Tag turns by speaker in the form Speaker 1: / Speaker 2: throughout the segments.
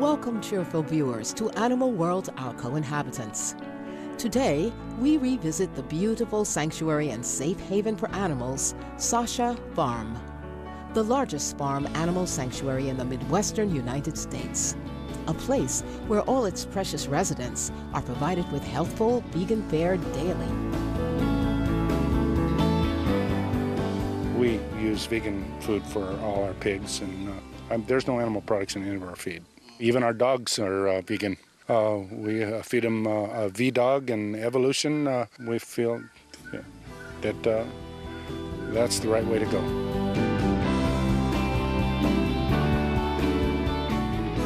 Speaker 1: Welcome, cheerful viewers, to Animal World Arco Inhabitants. Today, we revisit the beautiful sanctuary and safe haven for animals, Sasha Farm, the largest farm animal sanctuary in the Midwestern United States. A place where all its precious residents are provided with healthful vegan fare daily.
Speaker 2: We use vegan food for all our pigs, and there's no animal products in any of our feed. Even our dogs are vegan. We feed them V-Dog and Evolution. We feel that that's the right way to go.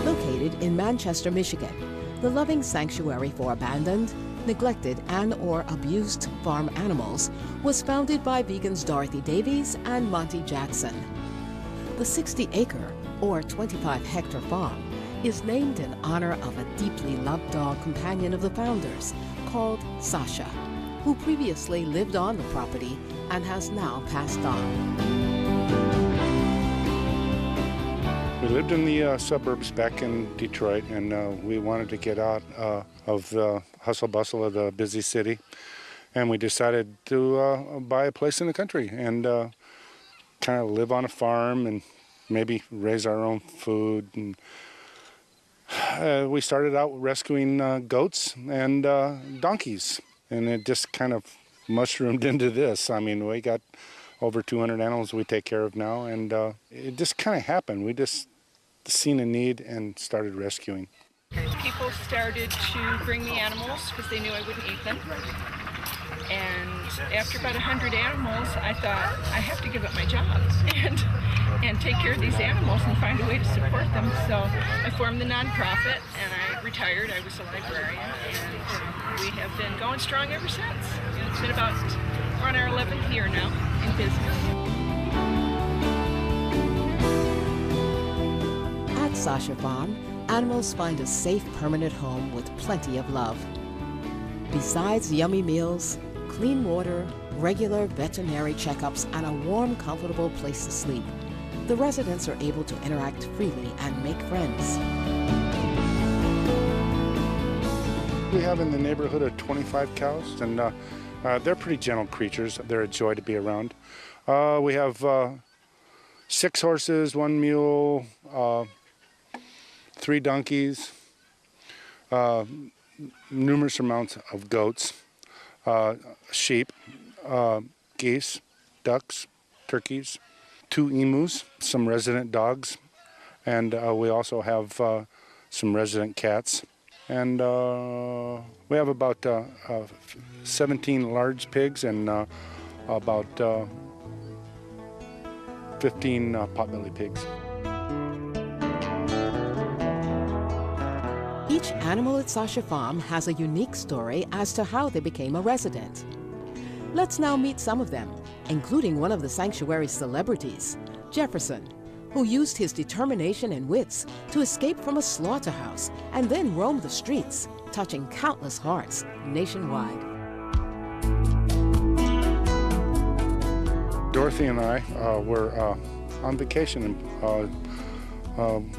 Speaker 1: Located in Manchester, Michigan, the loving sanctuary for abandoned, neglected, and/or abused farm animals was founded by vegans Dorothy Davies and Monty Jackson. The 60-acre or 25-hectare farm is named in honor of a deeply loved dog companion of the founders called Sasha, who previously lived on the property and has now passed on.
Speaker 2: We lived in the suburbs back in Detroit, and we wanted to get out of the hustle bustle of the busy city, and we decided to buy a place in the country and kind of live on a farm and maybe raise our own food. And we started out rescuing goats and donkeys, and it just kind of mushroomed into this. I mean, we got over 200 animals we take care of now, and it just kind of happened. We just seen a need and started rescuing.
Speaker 3: People started to bring me animals because they knew I wouldn't eat them. And after about 100 animals, I thought, I have to give up my job and take care of these animals and find a way to support them. So I formed the nonprofit, and I retired. I was a librarian, and we have been going strong ever since. It's been about, we're on our 11th year now in business.
Speaker 1: At Sasha Farm, animals find a safe, permanent home with plenty of love. Besides yummy meals, clean water, regular veterinary checkups, and a warm, comfortable place to sleep, the residents are able to interact freely and make friends.
Speaker 2: We have in the neighborhood of 25 cows, and they're pretty gentle creatures. They're a joy to be around. We have 6 horses, 1 mule, 3 donkeys, numerous amounts of goats, sheep, geese, ducks, turkeys, 2 emus, some resident dogs, and we also have some resident cats. And we have about 17 large pigs and about 15 potbelly pigs.
Speaker 1: Each animal at Sasha Farm has a unique story as to how they became a resident. Let's now meet some of them, including one of the sanctuary's celebrities, Jefferson, who used his determination and wits to escape from a slaughterhouse and then roam the streets, touching countless hearts nationwide.
Speaker 2: Dorothy and I were on vacation in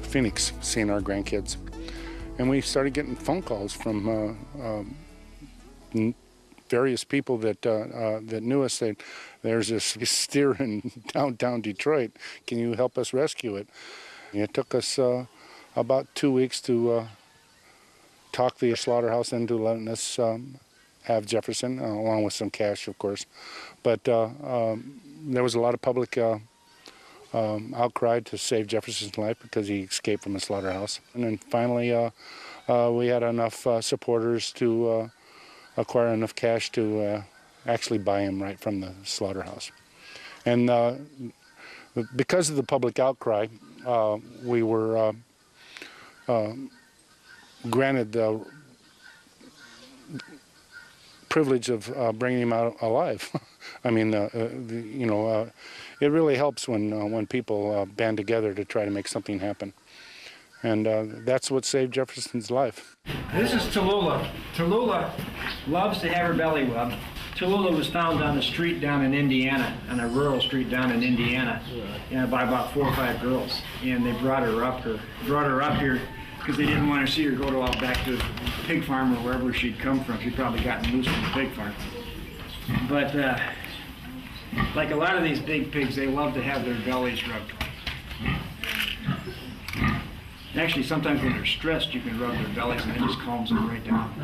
Speaker 2: Phoenix, seeing our grandkids. And we started getting phone calls from various people that knew us. That there's this steer in downtown Detroit. Can you help us rescue it? And it took us about 2 weeks to talk the slaughterhouse into letting us have Jefferson, along with some cash, of course. But there was a lot of public outcry to save Jefferson's life because he escaped from a slaughterhouse. And then finally, we had enough supporters to acquire enough cash to actually buy him right from the slaughterhouse. And because of the public outcry, we were granted the privilege of bringing him out alive. I mean, it really helps when people band together to try to make something happen. And that's what saved Jefferson's life.
Speaker 4: This is Tallulah. Tallulah loves to have her belly rubbed. Tallulah was found on a street down in Indiana, on a rural street down in Indiana, by about 4 or 5 girls. And they brought her up here because they didn't want to see her go out back to the pig farm or wherever she'd come from. She'd probably gotten loose from the pig farm. But like a lot of these big pigs, they love to have their bellies rubbed. Actually, sometimes when they're stressed, you can rub their bellies and it just calms them right down.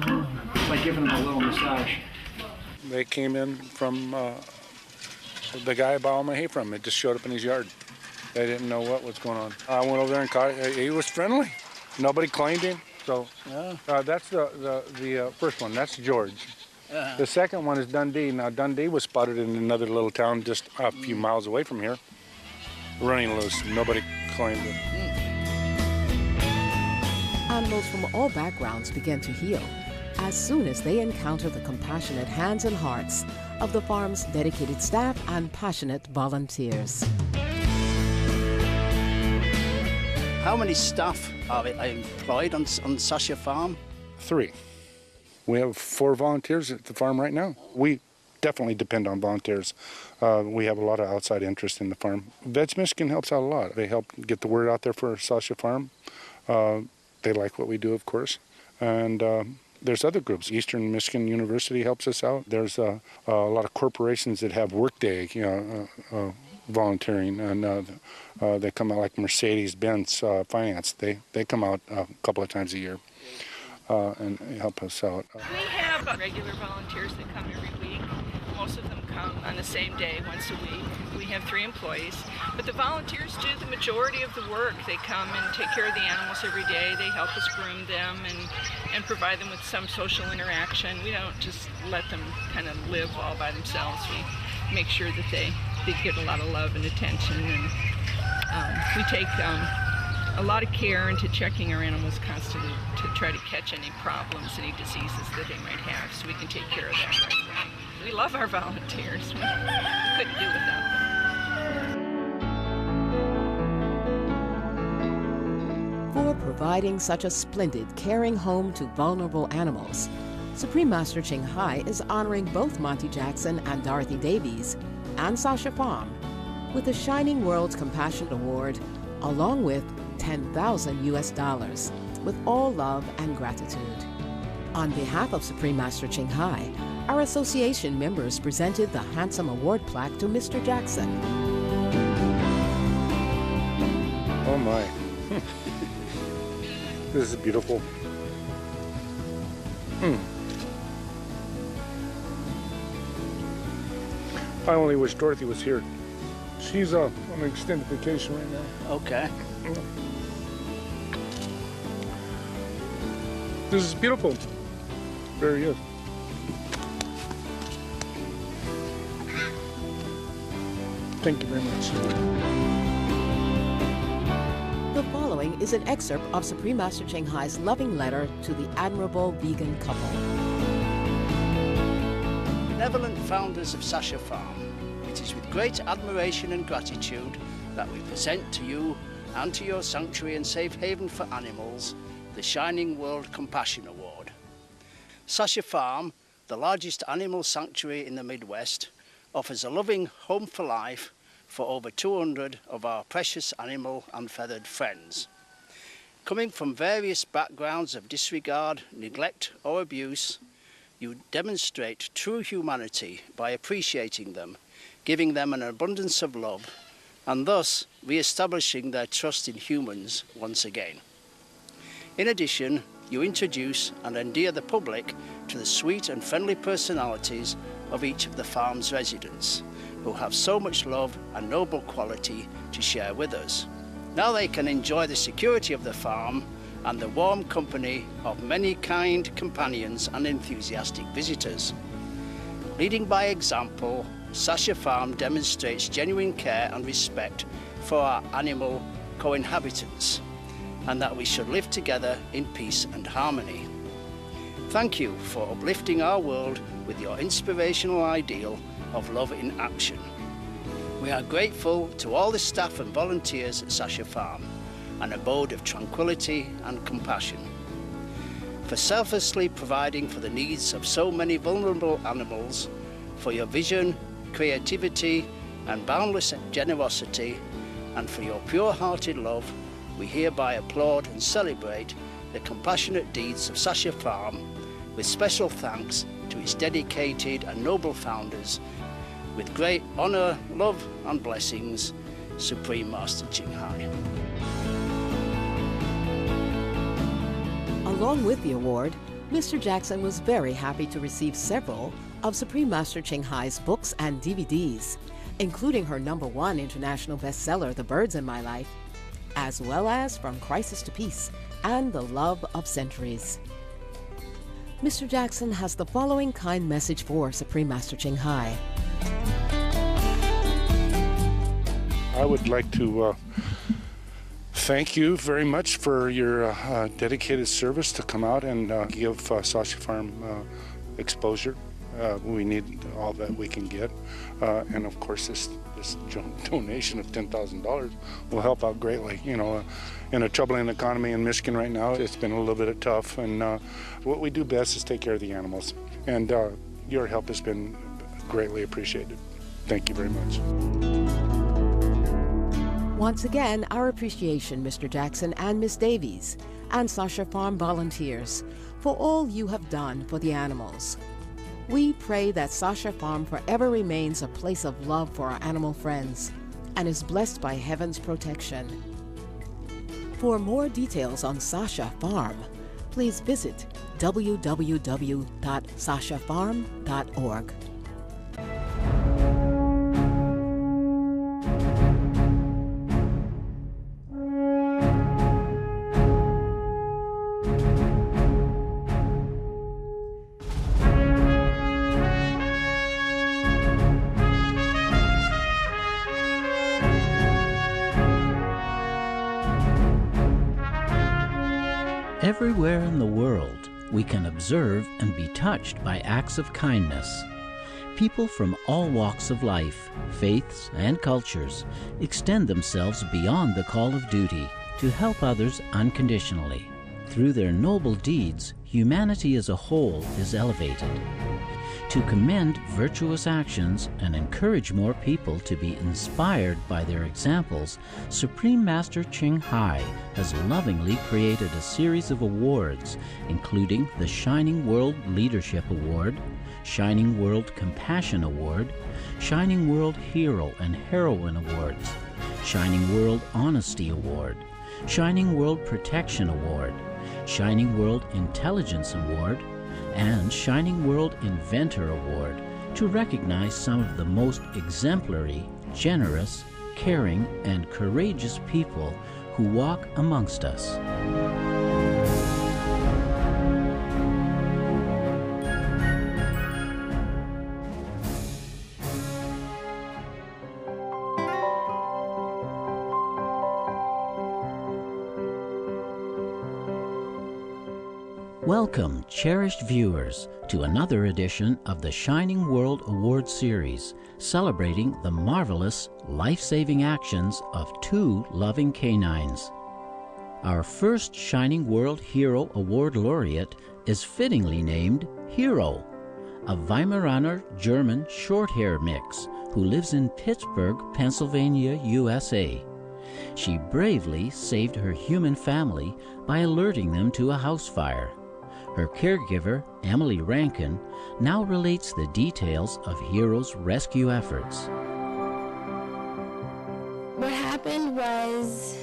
Speaker 4: It's like giving them a little massage.
Speaker 2: They came in from the guy I bought all my hay from. It just showed up in his yard. They didn't know what was going on. I went over there and caught it. He was friendly. Nobody claimed him. So that's the first one. That's George. The second one is Dundee. Now, Dundee was spotted in another little town just a few miles away from here, running loose. Nobody claimed it.
Speaker 1: Animals from all backgrounds begin to heal as soon as they encounter the compassionate hands and hearts of the farm's dedicated staff and passionate volunteers.
Speaker 5: How many staff are employed on Sasha Farm?
Speaker 2: 3. We have 4 volunteers at the farm right now. We definitely depend on volunteers. We have a lot of outside interest in the farm. Veg Michigan helps out a lot. They help get the word out there for Sasha Farm. They like what we do, of course. And there's other groups. Eastern Michigan University helps us out. There's a lot of corporations that have workday, volunteering, and they come out like Mercedes-Benz Finance. They come out a couple of times a year and help us out.
Speaker 3: We have regular volunteers that come every week. Most of them come on the same day, once a week. We have 3 employees, but the volunteers do the majority of the work. They come and take care of the animals every day. They help us groom them and provide them with some social interaction. We don't just let them kind of live all by themselves. We make sure that they get a lot of love and attention, and we take a lot of care into checking our animals constantly to try to catch any problems, any diseases that they might have, so we can take care of that right away. We love our volunteers. We couldn't do without them.
Speaker 1: For providing such a splendid, caring home to vulnerable animals, Supreme Master Ching Hai is honoring both Monty Jackson and Dorothy Davies and Sasha Farm with the Shining World's Compassion Award, along with $10,000 US, with all love and gratitude. On behalf of Supreme Master Ching Hai, our association members presented the handsome award plaque to Mr. Jackson.
Speaker 2: Oh my. This is beautiful. I only wish Dorothy was here. She's on an extended vacation right now.
Speaker 5: Okay.
Speaker 2: This is beautiful. There he is. Thank you very much.
Speaker 1: The following is an excerpt of Supreme Master Ching Hai's loving letter to the admirable vegan couple.
Speaker 5: Benevolent founders of Sasha Farm, it is with great admiration and gratitude that we present to you and to your sanctuary and safe haven for animals the Shining World Compassion Award. Sasha Farm, the largest animal sanctuary in the Midwest, offers a loving home for life for over 200 of our precious animal and feathered friends. Coming from various backgrounds of disregard, neglect or abuse, you demonstrate true humanity by appreciating them, giving them an abundance of love, and thus re-establishing their trust in humans once again. In addition, you introduce and endear the public to the sweet and friendly personalities of each of the farm's residents, who have so much love and noble quality to share with us. Now they can enjoy the security of the farm and the warm company of many kind companions and enthusiastic visitors. Leading by example, Sasha Farm demonstrates genuine care and respect for our animal co-inhabitants, and that we should live together in peace and harmony. Thank you for uplifting our world with your inspirational ideal of love in action. We are grateful to all the staff and volunteers at Sasha Farm, an abode of tranquility and compassion, for selflessly providing for the needs of so many vulnerable animals, for your vision, creativity, and boundless generosity, and for your pure-hearted love, we hereby applaud and celebrate the compassionate deeds of Sasha Farm with special thanks to its dedicated and noble founders. With great honour, love and blessings, Supreme Master Ching Hai.
Speaker 1: Along with the award, Mr. Jackson was very happy to receive several of Supreme Master Ching Hai's books and DVDs, including her #1 international bestseller, The Birds in My Life, as well as From Crisis to Peace and The Love of Centuries. Mr. Jackson has the following kind message for Supreme Master Ching Hai.
Speaker 2: I would like to thank you very much for your dedicated service to come out and give Sasha Farm exposure. We need all that we can get. And of course, this donation of $10,000 will help out greatly. You know, in a troubling economy in Michigan right now, it's been a little bit tough. And what we do best is take care of the animals. And your help has been greatly appreciated. Thank you very much.
Speaker 1: Once again, our appreciation, Mr. Jackson and Miss Davies, and Sasha Farm volunteers, for all you have done for the animals. We pray that Sasha Farm forever remains a place of love for our animal friends and is blessed by heaven's protection. For more details on Sasha Farm, please visit www.sashafarm.org.
Speaker 6: Everywhere in the world, we can observe and be touched by acts of kindness. People from all walks of life, faiths, and cultures extend themselves beyond the call of duty to help others unconditionally. Through their noble deeds, humanity as a whole is elevated. To commend virtuous actions and encourage more people to be inspired by their examples, Supreme Master Ching Hai has lovingly created a series of awards, including the Shining World Leadership Award, Shining World Compassion Award, Shining World Hero and Heroine Awards, Shining World Honesty Award, Shining World Protection Award, Shining World Intelligence Award, and Shining World Inventor Award to recognize some of the most exemplary, generous, caring, and courageous people who walk amongst us. Welcome, cherished viewers, to another edition of the Shining World Award Series, celebrating the marvelous, life-saving actions of 2 loving canines. Our first Shining World Hero Award laureate is fittingly named Hero, a Weimaraner German Shorthair mix who lives in Pittsburgh, Pennsylvania, USA. She bravely saved her human family by alerting them to a house fire. Her caregiver, Emily Rankin, now relates the details of Hero's rescue efforts.
Speaker 7: What happened was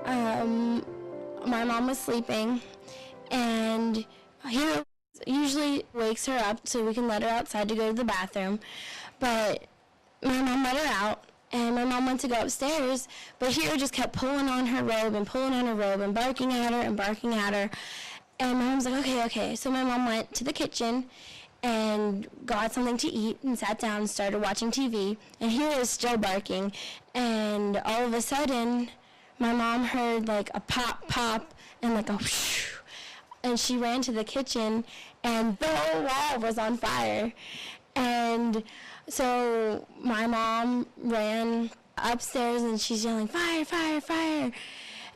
Speaker 7: my mom was sleeping, and Hero usually wakes her up so we can let her outside to go to the bathroom, but my mom let her out, and my mom went to go upstairs, but Hero just kept pulling on her robe and barking at her and barking at her. And my mom's like, okay. So my mom went to the kitchen and got something to eat and sat down and started watching TV. And Hero was still barking. And all of a sudden, my mom heard like a pop, and like a whoosh. And she ran to the kitchen, and the whole wall was on fire. And so my mom ran upstairs, and she's yelling, fire, fire, fire.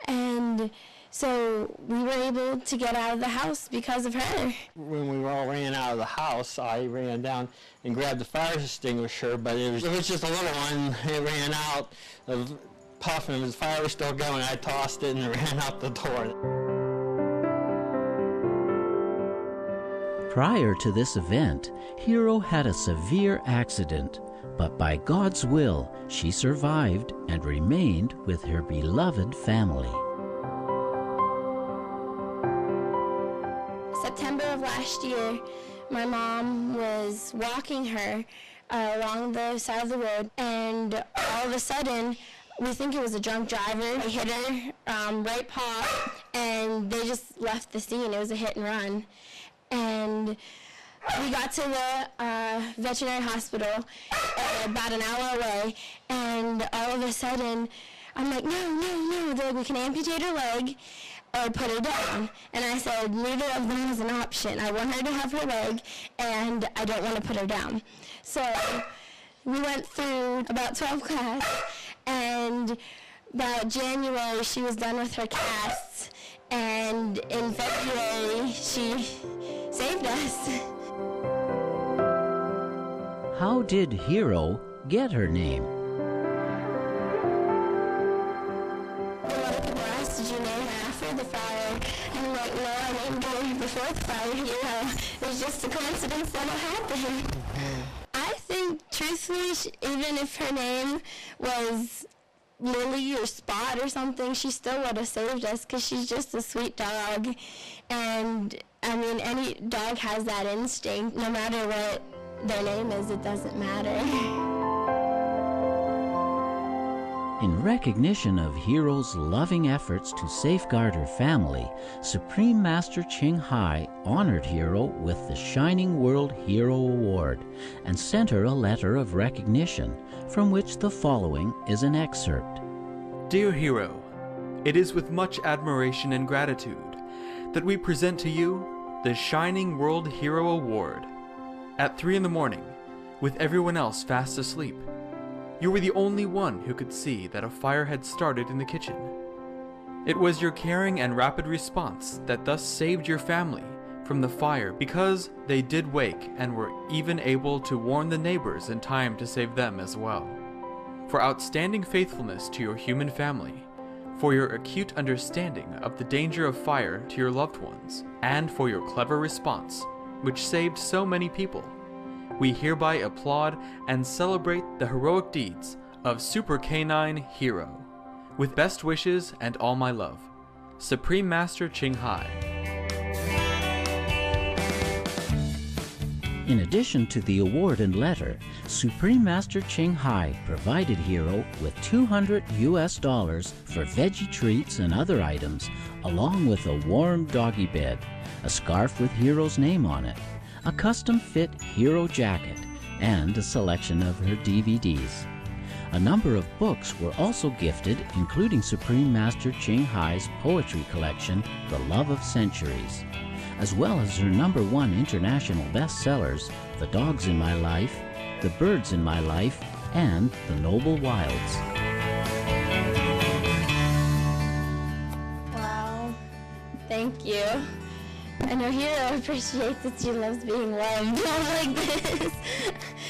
Speaker 7: And so we were able to get out of the house because of her.
Speaker 8: When we all ran out of the house, I ran down and grabbed the fire extinguisher, but it was just a little one. It ran out of puffing, and his fire was still going. I tossed it and ran out the door.
Speaker 6: Prior to this event, Hero had a severe accident, but by God's will, she survived and remained with her beloved family.
Speaker 7: September of last year, my mom was walking her along the side of the road, and all of a sudden, we think it was a drunk driver. He hit her right paw, and they just left the scene. It was a hit and run. And we got to the veterinary hospital about an hour away, and all of a sudden, I'm like, no. They're like, we can amputate her leg or put her down. And I said, neither of them is an option. I want her to have her leg, and I don't want to put her down. So we went through about 12 casts, and about January, she was done with her casts, and in February, she saved us.
Speaker 6: How did Hero get her name?
Speaker 7: A lot of people asked, did you name her after the fire? And I'm like, no, I named her before the fire, Hero. It was just a coincidence that'll happen. I think, truthfully, even if her name was Lily or Spot or something, she still would have saved us because she's just a sweet dog. And, I mean, any dog has that instinct. No matter what their name is, it doesn't matter.
Speaker 6: In recognition of Hero's loving efforts to safeguard her family, Supreme Master Ching Hai honored Hero with the Shining World Hero Award and sent her a letter of recognition, from which the following is an excerpt.
Speaker 9: Dear Hero, it is with much admiration and gratitude that we present to you the Shining World Hero Award. At 3 in the morning, with everyone else fast asleep, you were the only one who could see that a fire had started in the kitchen. It was your caring and rapid response that thus saved your family from the fire, because they did wake and were even able to warn the neighbors in time to save them as well. For outstanding faithfulness to your human family, for your acute understanding of the danger of fire to your loved ones, and for your clever response, which saved so many people, we hereby applaud and celebrate the heroic deeds of Super Canine Hero. With best wishes and all my love, Supreme Master Ching Hai.
Speaker 6: In addition to the award and letter, Supreme Master Ching Hai provided Hero with $200 for veggie treats and other items, along with a warm doggy bed, a scarf with Hero's name on it, a custom-fit Hero jacket, and a selection of her DVDs. A number of books were also gifted, including Supreme Master Ching Hai's poetry collection, The Love of Centuries, as well as her #1 international bestsellers, The Dogs in My Life, The Birds in My Life, and The Noble Wilds.
Speaker 7: Wow, thank you. I know Hero appreciates that she loves being loved like this.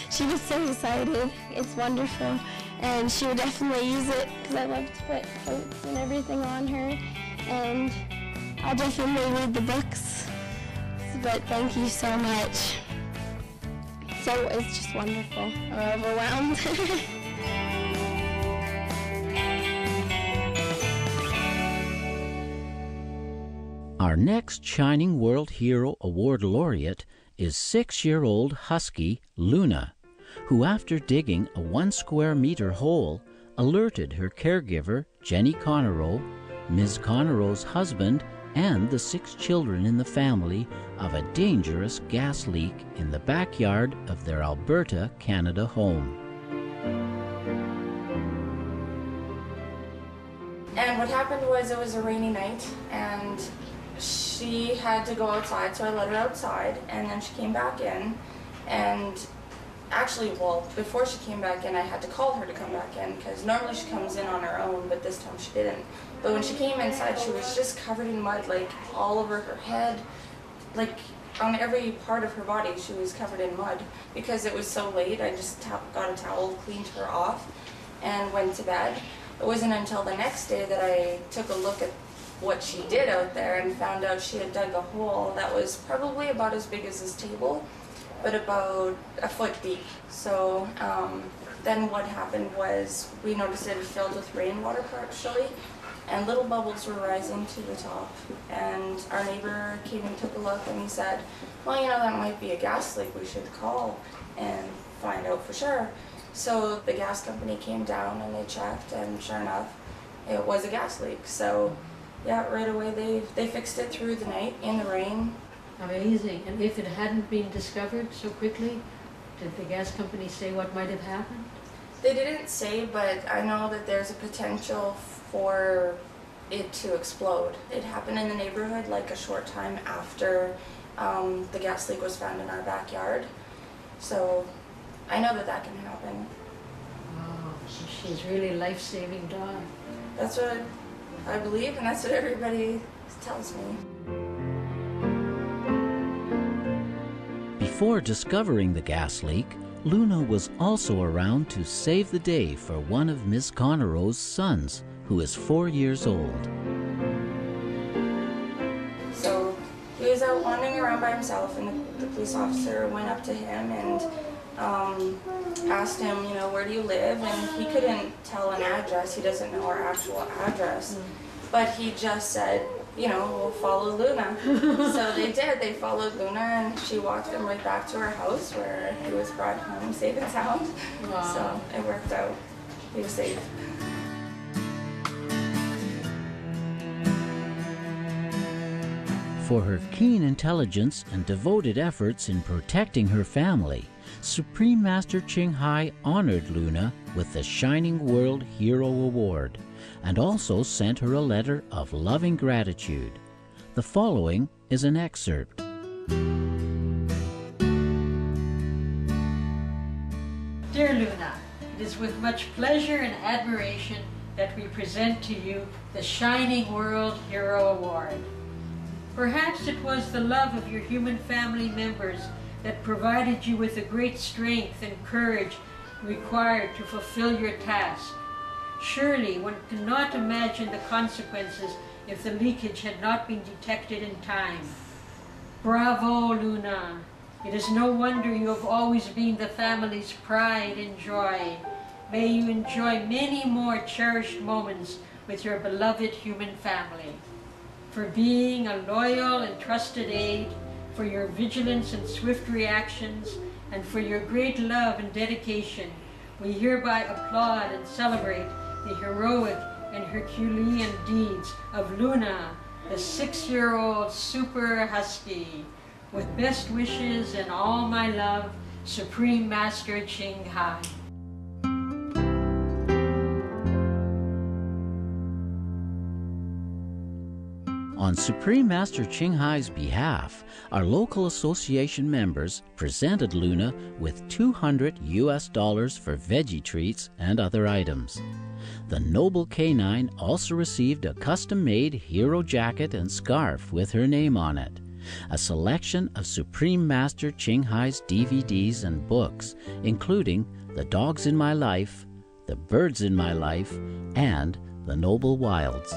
Speaker 7: She was so excited. It's wonderful. And she will definitely use it because I love to put coats and everything on her. And I'll definitely read the books. But thank you so much. So it's just wonderful. I'm overwhelmed.
Speaker 6: Our next Shining World Hero Award laureate is 6-year-old Husky Luna, who after digging a 1 square meter hole, alerted her caregiver, Jenny Connerow, Ms. Connerow's husband, and the 6 children in the family of a dangerous gas leak in the backyard of their Alberta, Canada home.
Speaker 10: And what happened was, it was a rainy night and she had to go outside, so I let her outside, and then she came back in. And actually, well, before she came back in, I had to call her to come back in, because normally she comes in on her own, but this time she didn't. But when she came inside, she was just covered in mud, like all over her head, like on every part of her body she was covered in mud. Because it was so late, I just got a towel, cleaned her off, and went to bed. it wasn't until the next day that I took a look at what she did out there and found out she had dug a hole that was probably about as big as this table, but about a foot deep. So then what happened was we noticed it had filled with rainwater partially, and little bubbles were rising to the top. And our neighbor came and took a look, and he said, well, you know, that might be a gas leak. We should call and find out for sure. So the gas company came down and they checked, and sure enough, it was a gas leak. So yeah, right away they fixed it through the night in the rain.
Speaker 11: Amazing. And if it hadn't been discovered so quickly, did the gas company say what might have happened?
Speaker 10: They didn't say, but I know that there's a potential for it to explode. It happened in the neighborhood like a short time after the gas leak was found in our backyard. So I know that that can happen.
Speaker 11: Wow, so she's really a life-saving dog.
Speaker 10: That's what I believe, and that's what everybody tells me.
Speaker 6: Before discovering the gas leak, Luna was also around to save the day for one of Miss Connero's sons, who is 4 years old.
Speaker 10: So he was out wandering around by himself, and the police officer went up to him and asked him, you know, where do you live? And he couldn't tell an address. He doesn't know our actual address. But he just said, you know, we'll follow Luna. So they did. They followed Luna, and she walked them right back to her house, where he was brought home safe and sound.
Speaker 11: Wow.
Speaker 10: So it worked out. He was safe.
Speaker 6: For her keen intelligence and devoted efforts in protecting her family, Supreme Master Ching Hai honored Luna with the Shining World Hero Award and also sent her a letter of loving gratitude. The following is an excerpt.
Speaker 11: Dear Luna, it is with much pleasure and admiration that we present to you the Shining World Hero Award. Perhaps it was the love of your human family members that provided you with the great strength and courage required to fulfill your task. Surely one cannot imagine the consequences if the leakage had not been detected in time. Bravo, Luna! It is no wonder you have always been the family's pride and joy. May you enjoy many more cherished moments with your beloved human family. For being a loyal and trusted aide, for your vigilance and swift reactions, and for your great love and dedication, we hereby applaud and celebrate the heroic and Herculean deeds of Luna, the 6-year-old super husky. With best wishes and all my love, Supreme Master Ching Hai.
Speaker 6: On Supreme Master Ching Hai's behalf, our local association members presented Luna with $200 for veggie treats and other items. The noble canine also received a custom-made hero jacket and scarf with her name on it, a selection of Supreme Master Ching Hai's DVDs and books, including The Dogs in My Life, The Birds in My Life, and The Noble Wilds.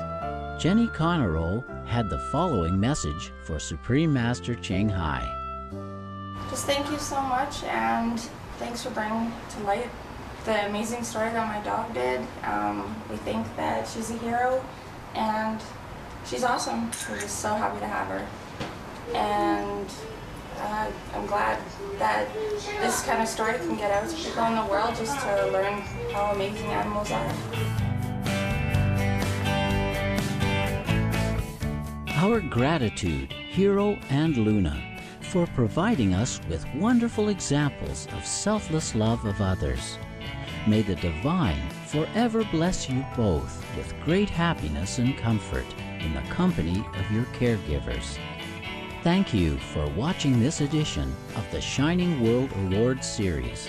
Speaker 6: Jenny Connero had the following message for Supreme Master Ching Hai.
Speaker 10: Just thank you so much, and thanks for bringing to light the amazing story that my dog did. We think that she's a hero, and she's awesome. We're just so happy to have her. And I'm glad that this kind of story can get out to people in the world, just to learn how amazing animals are.
Speaker 6: Our gratitude, Hero and Luna, for providing us with wonderful examples of selfless love of others. May the Divine forever bless you both with great happiness and comfort in the company of your caregivers. Thank you for watching this edition of the Shining World Award Series.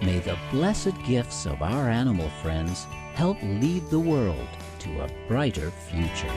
Speaker 6: May the blessed gifts of our animal friends help lead the world to a brighter future.